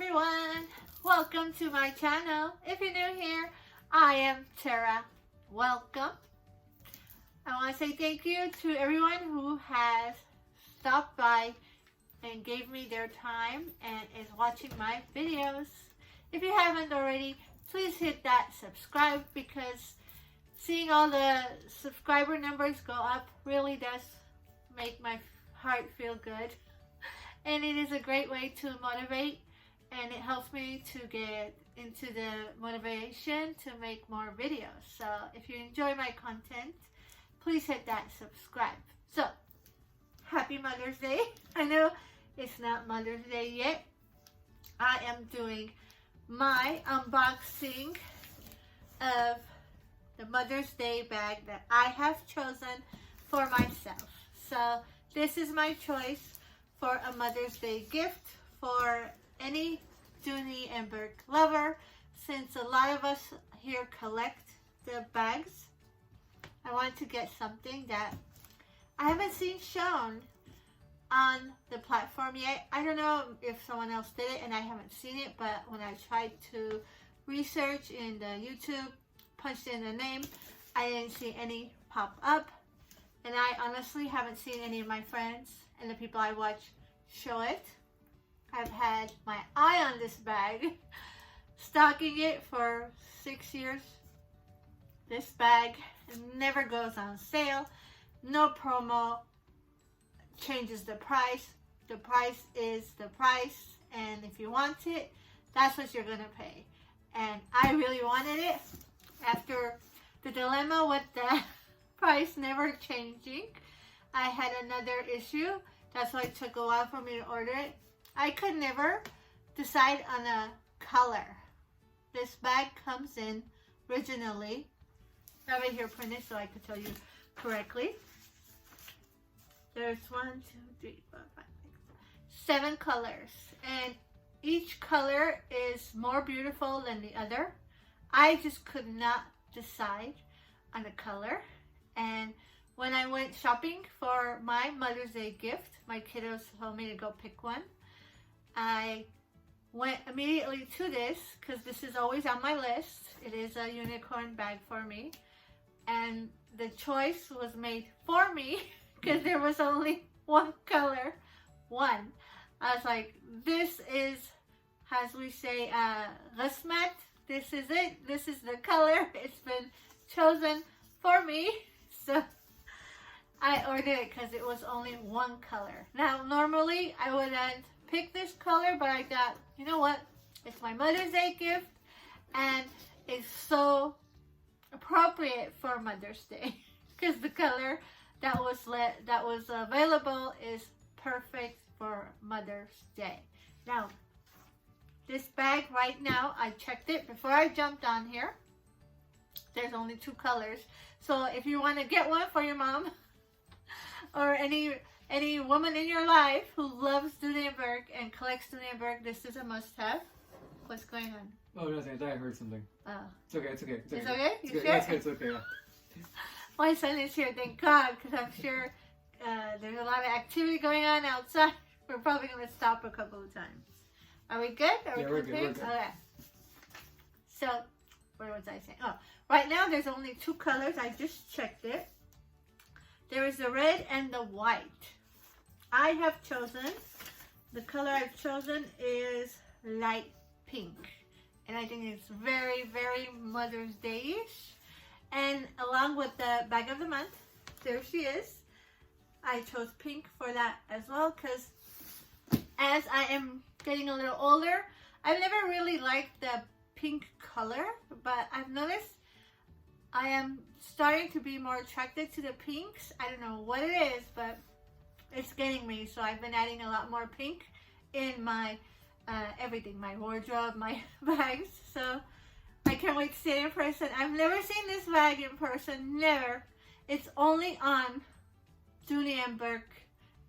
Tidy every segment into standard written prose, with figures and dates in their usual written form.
everyone, welcome to my channel. If you're new here, I am Tera. Welcome. I want to say thank you to everyone who has stopped by and gave me their time and is watching my videos. If you haven't already, please hit that subscribe, because seeing all the subscriber numbers go up really does make my heart feel good. And it is a great way to motivate, and it helps me to get into the motivation to make more videos. So if you enjoy my content, please hit that subscribe. So, happy Mother's Day. I know it's not Mother's Day yet. I am doing my unboxing of the Mother's Day bag that I have chosen for myself. So this is my choice for a Mother's Day gift for any Dooney and Bourke lover. Since a lot of us here collect the bags, I want to get something that I haven't seen shown on the platform yet. I don't know if someone else did it and I haven't seen it, but when I tried to research in the YouTube, punched in the name, I didn't see any pop up. And I honestly haven't seen any of my friends and the people I watch show it. I've had my eye on this bag, stocking it for 6 years. This bag never goes on sale, no promo, changes the price. The price is the price, and if you want it, that's what you're gonna pay. And I really wanted it after the dilemma with the price never changing. I had another issue. That's why it took a while for me to order it. I could never decide on a color. This bag comes in originally, I have it here printed so I could tell you correctly. There's 1, 2, 3, 4, 5, 6, 7 colors, and each color is more beautiful than the other. I just could not decide on a color. And when I went shopping for my Mother's Day gift, my kiddos told me to go pick one. I went immediately to this because this is always on my list. It is a unicorn bag for me, and the choice was made for me because there was only one color. One. I was like, this is, as we say, Resmet. This is it. This is the color. It's been chosen for me. So I ordered it because it was only one color. Now, normally I wouldn't pick this color, but I thought, you know what? It's my Mother's Day gift, and it's so appropriate for Mother's Day because the color that was available is perfect for Mother's Day. Now, this bag right now, I checked it before I jumped on here. There's only 2 colors. So if you want to get one for your mom or any woman in your life who loves Dooney and Bourke and collects Dooney and Bourke, this is a must-have. What's going on? Oh, nothing. I thought I heard something. Oh. It's okay. It's okay. It's okay? You sure? Yeah, it's okay. My son is here, thank God, because I'm sure there's a lot of activity going on outside. We're probably going to stop a couple of times. Are we good? We're good. Okay. So, where was I saying? Oh, right now there's only 2 colors. I just checked it. There is the red and the white. I have chosen, the color I've chosen is light pink. And I think it's very, very Mother's Day-ish. And along with the bag of the month, there she is. I chose pink for that as well, because as I am getting a little older, I've never really liked the pink color, but I've noticed I am starting to be more attracted to the pinks. I don't know what it is, but it's getting me. So I've been adding a lot more pink in my everything, my wardrobe, my bags. So I can't wait to see it in person. I've never seen this bag in person, never. It's only on Dooney and Bourke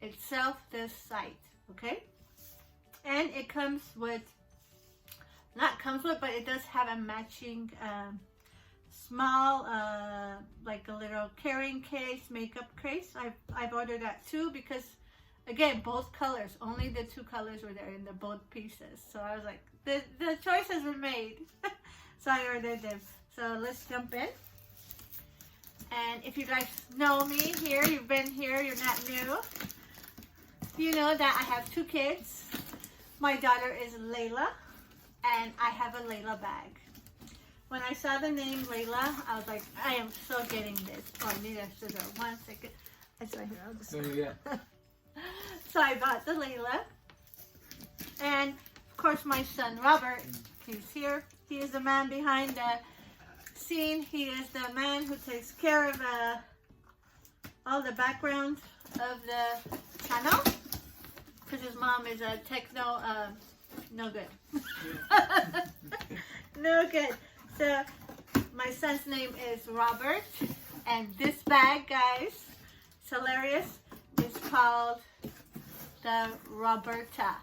itself, this site, okay? And it comes with, but it does have a matching small, like a little carrying case, makeup case. I've ordered that too because Again, both colors. Only the two colors were there in the both pieces. So I was like, the choices were made. So I ordered them. So let's jump in. And if you guys know me here, you've been here, you're not new. You know that I have two kids. My daughter is Layla, and I have a Layla bag. When I saw the name Layla, I was like, I am so getting this. Oh, I need a scissor. 1 second. It's right here. I'll just... So I bought the Layla. And, of course, my son Robert, he's here. He is the man behind the scene. He is the man who takes care of all the background of the channel. Because his mom is a techno, no good. No good. So, my son's name is Robert. And this bag, guys, it's hilarious. It's called the Roberta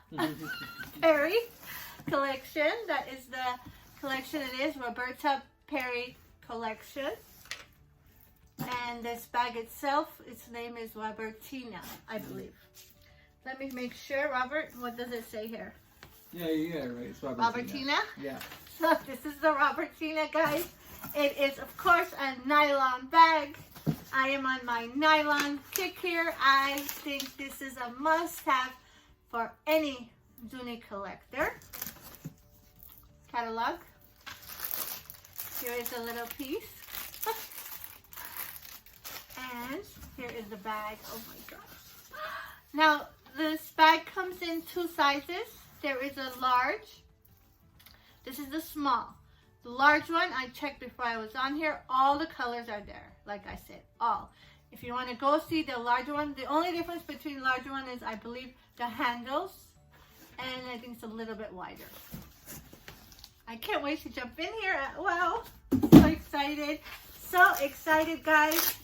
Perry collection. That is the collection it is. Roberta Perry collection. And this bag itself, its name is Robertina, I believe. Let me make sure, Robert, what does it say here? Yeah, right. It's Robertina. Robertina? Yeah. So this is the Robertina, guys. It is, of course, a nylon bag. I am on my nylon kick here. I think this is a must-have for any Dooney collector. Catalog. Here is a little piece. And here is the bag. Oh my gosh. Now, this bag comes in two sizes. There is a large. This is the small. The large one, I checked before I was on here. All the colors are there. Like I said, all. If you want to go see the larger one, the only difference between the larger one is, I believe, the handles. And I think it's a little bit wider. I can't wait to jump in here. Wow. So excited. So excited, guys.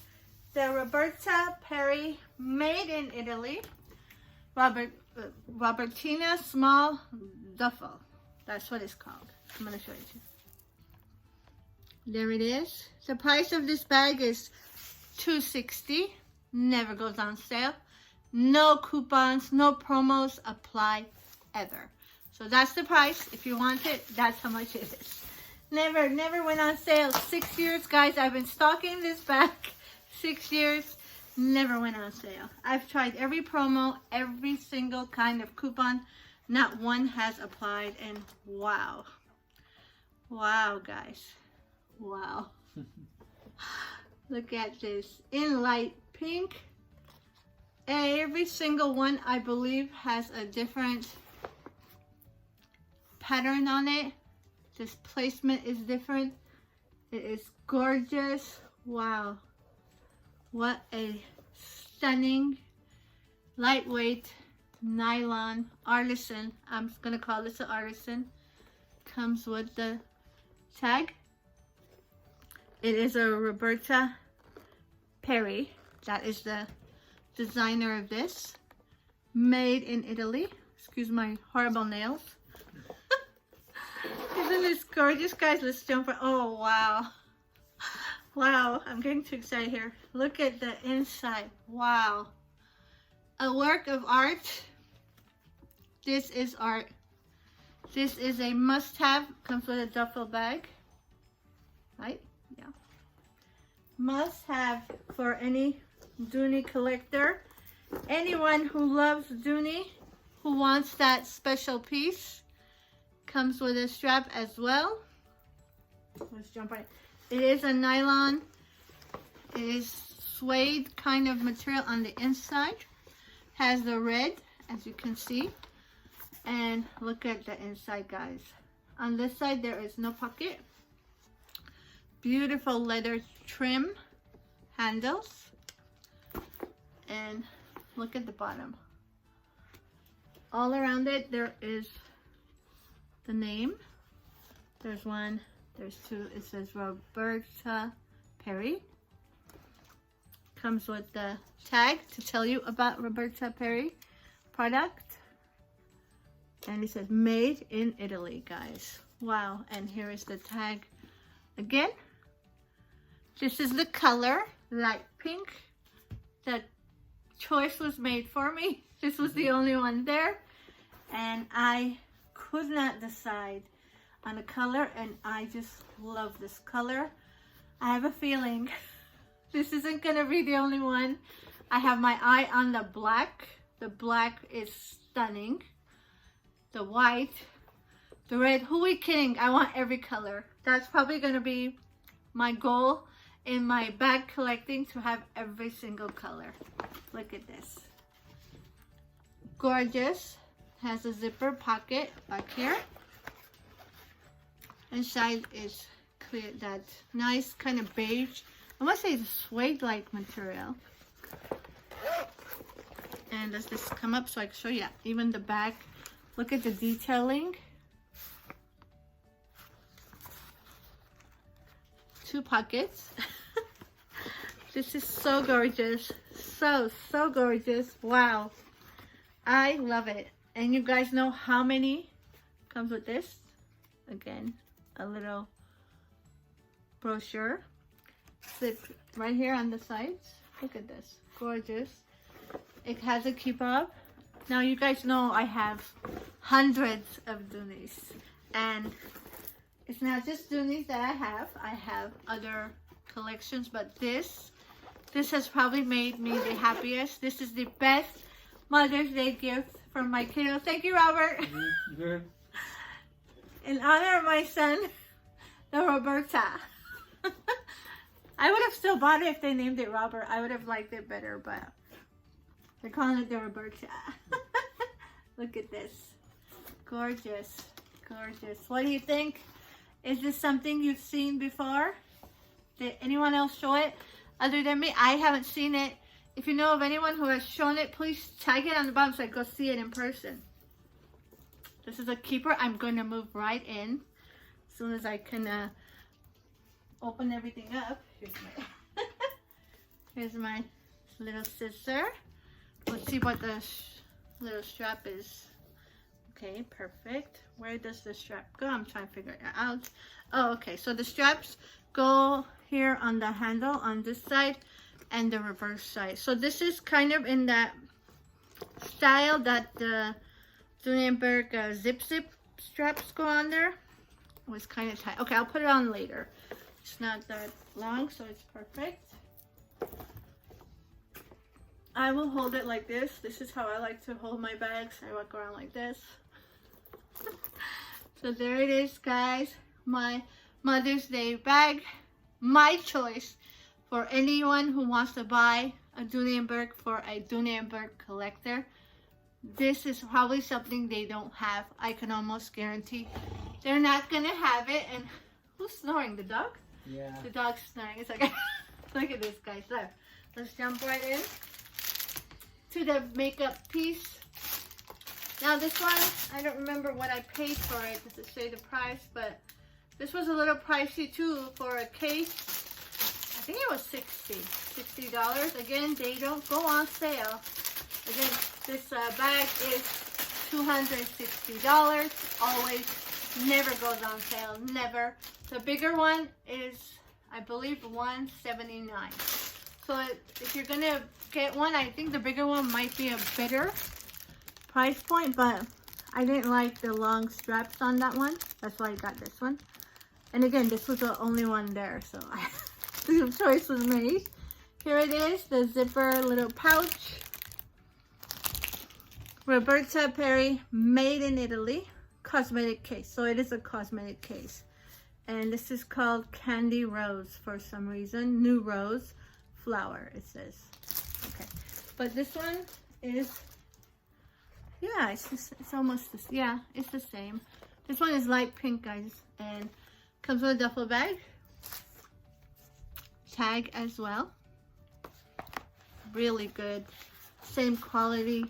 The Roberta Perry, made in Italy. Robertina Small Duffel. That's what it's called. I'm going to show it to you. There it is. The price of this bag is $260. Never goes on sale. No coupons, no promos apply ever. So that's the price. If you want it, that's how much it is. Never went on sale. 6 years, guys. I've been stocking this bag. 6 years. Never went on sale. I've tried every promo, every single kind of coupon. Not one has applied. And wow. Wow, guys. Wow. Look at this. In light pink. Every single one, I believe, has a different pattern on it. This placement is different. It is gorgeous. Wow. What a stunning, lightweight, nylon artisan. I'm just going to call this an artisan. Comes with the tag. It is a Roberta Perry. That is the designer of this. Made in Italy. Excuse my horrible nails. Isn't this gorgeous, guys? Let's jump. Oh, wow. Wow, I'm getting too excited here. Look at the inside. Wow. A work of art. This is art. This is a must-have. Comes with a duffel bag. Right? Yeah. Must-have for any Dooney collector. Anyone who loves Dooney, who wants that special piece. Comes with a strap as well. Let's jump right. It is a nylon. It is suede kind of material on the inside. Has the red, as you can see. And look at the inside, guys. On this side, there is no pocket. Beautiful leather trim handles. And look at the bottom. All around it, there is the name. There's one, there's two. It says Roberta Perry. Comes with the tag to tell you about Roberta Perry product. And it says made in Italy, guys. Wow. And here is the tag again. This is the color, light pink. The choice was made for me. This was the only one there. And I could not decide on a color, and I just love this color. I have a feeling this isn't gonna be the only one. I have my eye on the black. The black is stunning. The white, the red. Who are we kidding? I want every color. That's probably gonna be my goal in my bag collecting, to have every single color. Look at this. Gorgeous. Has a zipper pocket back here. Inside is clear, that nice kind of beige. I must say it's suede-like material. And does this come up so I can show you? Even the back. Look at the detailing. 2 pockets. This is so gorgeous. So gorgeous. Wow. I love it. And you guys know how many comes with this? Again, a little brochure. Zip right here on the sides. Look at this. Gorgeous. It has a keep up. Now you guys know I have hundreds of Dooneys. And it's not just Dooneys that I have other collections, but this has probably made me the happiest. This is the best Mother's Day gift from my kiddo. Thank you, Robert. Good. In honor of my son, the Roberta. I would have still bought it if they named it Robert. I would have liked it better, but they're calling it the Roberta. Look at this. Gorgeous. Gorgeous. What do you think? Is this something you've seen before? Did anyone else show it other than me? I haven't seen it. If you know of anyone who has shown it, please tag it on the bottom so I go see it in person. This is a keeper. I'm going to move right in as soon as I can open everything up. Here's my little scissor. Let's see what the little strap is. Okay, perfect. Where does the strap go? I'm trying to figure it out. Oh, okay. So the straps go here on the handle on this side and the reverse side. So this is kind of in that style that the Dooney and Bourke zip straps go on there. It was kind of tight. Okay, I'll put it on later. It's not that long, so it's perfect. I will hold it like this. This is how I like to hold my bags. I walk around like this. So there it is, guys. My Mother's Day bag. My choice for anyone who wants to buy a Dooney and Bourke for a Dooney and Bourke collector. This is probably something they don't have. I can almost guarantee they're not gonna have it. And who's snoring? The dog? Yeah. The dog's snoring. It's okay. Look at this, guys. So let's jump right in to the makeup piece. Now this one, I don't remember what I paid for it. Does it say the price? But this was a little pricey too for a case. I think it was $60. Again, they don't go on sale. Again, this bag is $260. Always, never goes on sale. Never. The bigger one is, I believe, $179. So if you're gonna get one, I think the bigger one might be a better price point, but I didn't like the long straps on that one. That's why I got this one. And again, this was the only one there, so the choice was made. Here it is, the zipper little pouch. Roberta Perry, made in Italy, cosmetic case. So it is a cosmetic case. And this is called Candy Rose for some reason. New Rose Flower, it says. Okay. But this one is, yeah, it's almost this. Yeah, it's the same. This one is light pink, guys, and comes with a duffel bag. Tag as well. Really good. Same quality.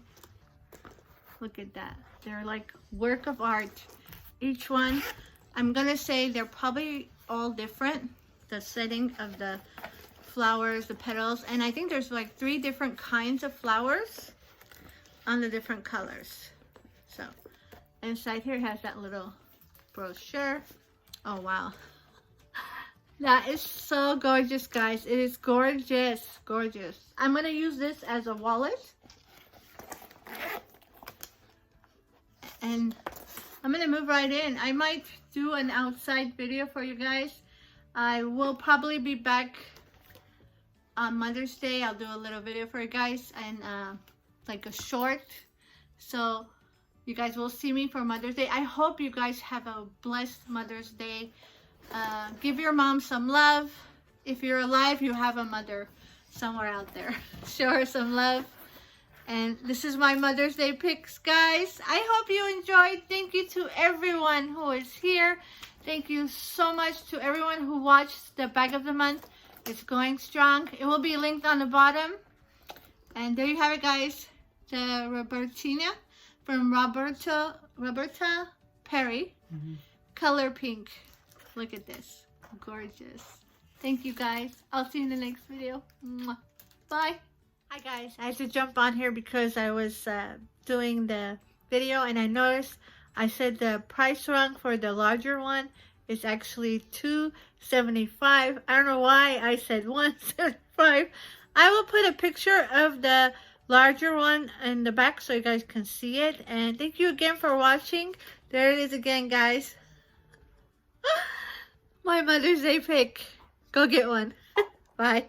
Look at that. They're like work of art. Each one, I'm gonna say they're probably all different. The setting of the flowers, the petals, and I think there's like 3 different kinds of flowers on the different colors. So inside here has that little brochure. Oh wow, that is so gorgeous, guys. It is gorgeous, gorgeous. I'm gonna use this as a wallet. And I'm gonna move right in. I might do an outside video for you guys. I will probably be back on Mother's Day. I'll do a little video for you guys and like a short. So you guys will see me for Mother's Day. I hope you guys have a blessed Mother's Day. Give your mom some love. If you're alive, you have a mother somewhere out there. Show her some love. And this is my Mother's Day pics, guys. I hope you enjoyed. Thank you to everyone who is here. Thank you so much to everyone who watched the bag of the month. It's going strong. It will be linked on the bottom. And there you have it, guys. The Robertina from Roberta Perry. Color pink. Look at this. Gorgeous. Thank you, guys. I'll see you in the next video. Mwah. Bye. Hi, guys. I had to jump on here because I was doing the video and I noticed I said the price wrong for the larger one. It's actually $275. I don't know why I said $175. I will put a picture of the larger one in the back so you guys can see it. And thank you again for watching. There it is again, guys. My Mother's Day pic. Go get one. Bye.